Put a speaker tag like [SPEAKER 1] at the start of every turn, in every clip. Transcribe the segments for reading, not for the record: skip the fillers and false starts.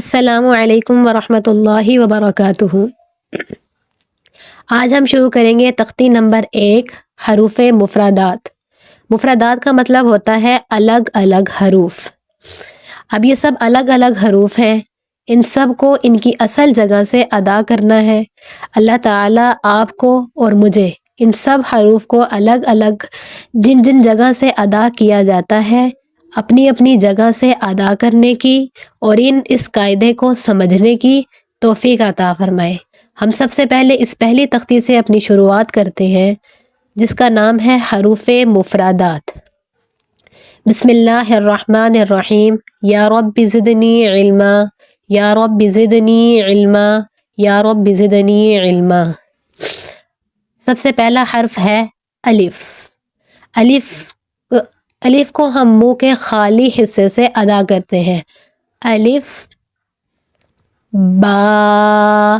[SPEAKER 1] السلام علیکم ورحمۃ اللہ وبرکاتہ۔ آج ہم شروع کریں گے تختی نمبر 1 حروف مفردات۔ مفردات کا مطلب ہوتا ہے الگ الگ حروف۔ اب یہ سب الگ الگ حروف ہیں، ان سب کو ان کی اصل جگہ سے ادا کرنا ہے۔ اللہ تعالیٰ آپ کو اور مجھے ان سب حروف کو الگ الگ جن جن جگہ سے ادا کیا جاتا ہے اپنی اپنی جگہ سے ادا کرنے کی اور اس قاعدے کو سمجھنے کی توفیق عطا فرمائے۔ ہم سب سے پہلے اس پہلی تختی سے اپنی شروعات کرتے ہیں جس کا نام ہے حروف مفردات۔ بسم اللہ الرحمن الرحیم۔ یا رب زدنی علما، یا رب زدنی علما، یا رب زدنی علما۔ سب سے پہلا حرف ہے الف۔ الف کو ہم منہ کے خالی حصے سے ادا کرتے ہیں۔ الف، با،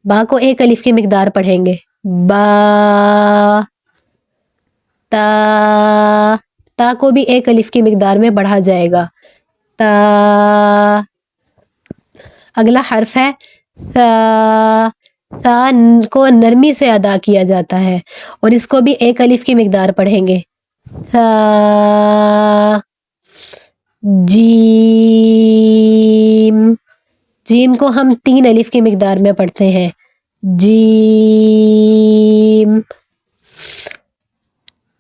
[SPEAKER 1] با کو ایک الف کی مقدار پڑھیں گے، با۔ تا، تا کو بھی ایک الف کی مقدار میں پڑھا جائے گا، تا۔ اگلا حرف ہے ثا۔ ثا کو نرمی سے ادا کیا جاتا ہے اور اس کو بھی ایک الف کی مقدار پڑھیں گے، ثا۔ جیم، جیم کو ہم 3 الف کی مقدار میں پڑھتے ہیں، جیم۔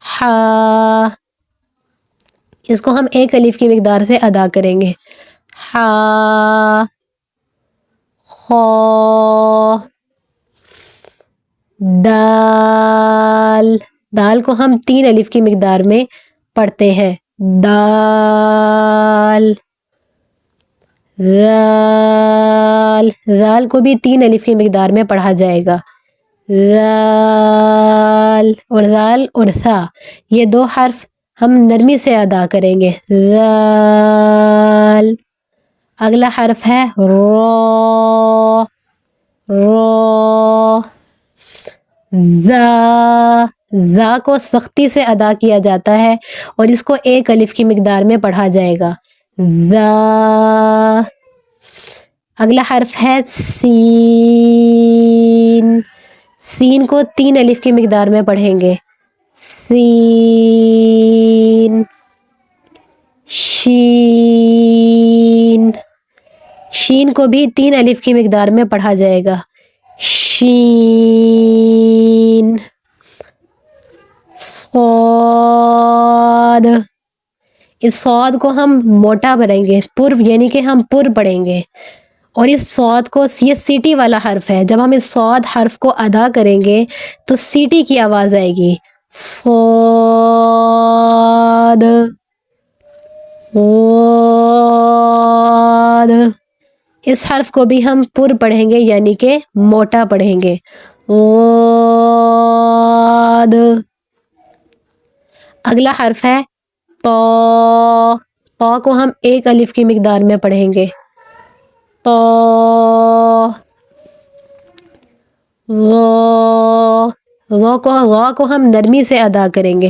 [SPEAKER 1] ہا، اس کو ہم ایک الف کی مقدار سے ادا کریں گے، ہا۔ خا، دال، دال کو ہم 3 الف کی مقدار میں پڑھتے ہیں، دال۔ ذال، ذال کو بھی 3 الف کی مقدار میں پڑھا جائے گا، ذال۔ اور ذال اور ثا یہ 2 حرف ہم نرمی سے ادا کریں گے، ذال۔ اگلا حرف ہے را، را۔ زا، زا کو سختی سے ادا کیا جاتا ہے اور اس کو ایک الف کی مقدار میں پڑھا جائے گا، زا۔ اگلا حرف ہے سین۔ سین کو 3 الف کی مقدار میں پڑھیں گے، سین۔ شین، شین کو بھی 3 الف کی مقدار میں پڑھا جائے گا، شین۔ صاد، اس صاد کو ہم موٹا پڑھیں گے، پر یعنی کہ ہم پر پڑھیں گے اور اس صاد کو یہ سیٹی والا حرف ہے، جب ہم اس صاد حرف کو ادا کریں گے تو سیٹی کی آواز آئے گی، صاد، واد۔ اس حرف کو بھی ہم پر پڑھیں گے یعنی کہ موٹا پڑھیں گے، واد۔ اگلا حرف ہے طا۔ طا کو ہم ایک الف کی مقدار میں پڑھیں گے، طا۔ غا، غا کو ہم نرمی سے ادا کریں گے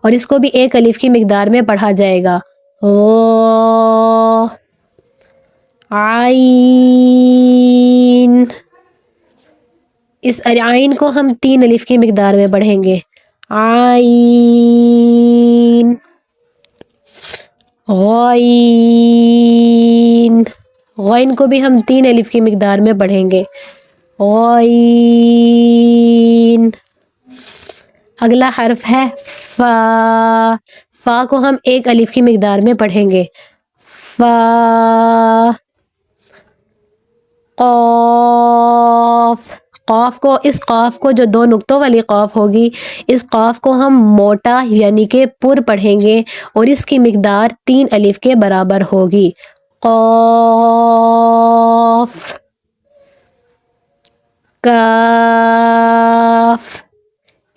[SPEAKER 1] اور اس کو بھی ایک الف کی مقدار میں پڑھا جائے گا، غا۔ عین، اس عین کو ہم 3 الف کی مقدار میں پڑھیں گے، عین۔ غین، غین کو بھی ہم 3 الف کی مقدار میں پڑھیں گے، غین۔ اگلا حرف ہے فا۔ فا کو ہم ایک الف کی مقدار میں پڑھیں گے، فا۔ قاف، قاف کو اس قاف کو جو 2 نقطوں والی قاف ہوگی اس قاف کو ہم موٹا یعنی کہ پر پڑھیں گے اور اس کی مقدار 3 الف کے برابر ہوگی، قاف۔ کاف،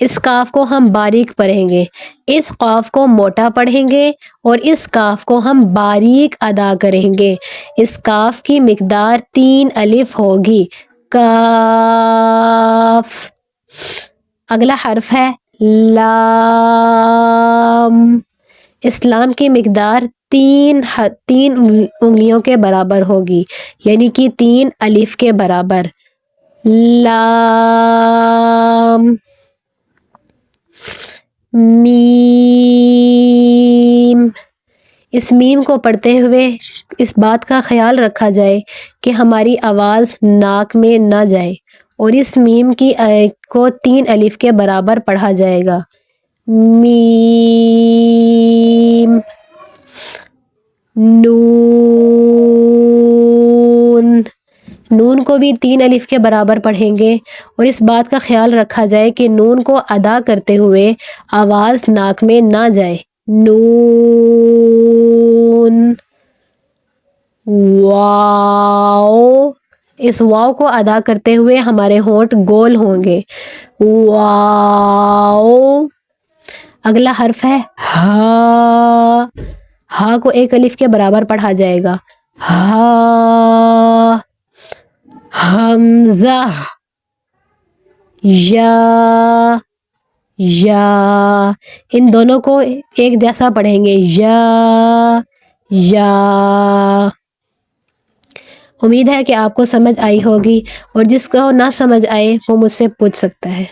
[SPEAKER 1] اس کاف کو ہم باریک پڑھیں گے، اس قاف کو موٹا پڑھیں گے اور اس کاف کو ہم باریک ادا کریں گے، اس کاف کی مقدار 3 الف ہوگی، کاف۔ اگلا حرف ہے لام۔ اس لام کی مقدار تین انگلیوں کے برابر ہوگی، یعنی کہ 3 الف کے برابر۔ لام، میم۔ اس میم کو پڑھتے ہوئے اس بات کا خیال رکھا جائے کہ ہماری آواز ناک میں نہ جائے، اور اس میم کو 3 الف کے برابر پڑھا جائے گا۔ میم، نون۔ نون کو بھی 3 الف کے برابر پڑھیں گے، اور اس بات کا خیال رکھا جائے کہ نون کو ادا کرتے ہوئے آواز ناک میں نہ جائے۔ نون۔ واو۔ اس واو کو ادا کرتے ہوئے ہمارے ہونٹ گول ہوں گے۔ واو۔ اگلا حرف ہے ہا۔ ہا کو 1 الف کے برابر پڑھا جائے گا۔ ہا۔ حمزہ۔ یا۔ یا۔ ان دونوں کو ایک جیسا پڑھیں گے، یا۔ یا۔ امید ہے کہ آپ کو سمجھ آئی ہوگی، اور جس کو نہ سمجھ آئے وہ مجھ سے پوچھ سکتا ہے۔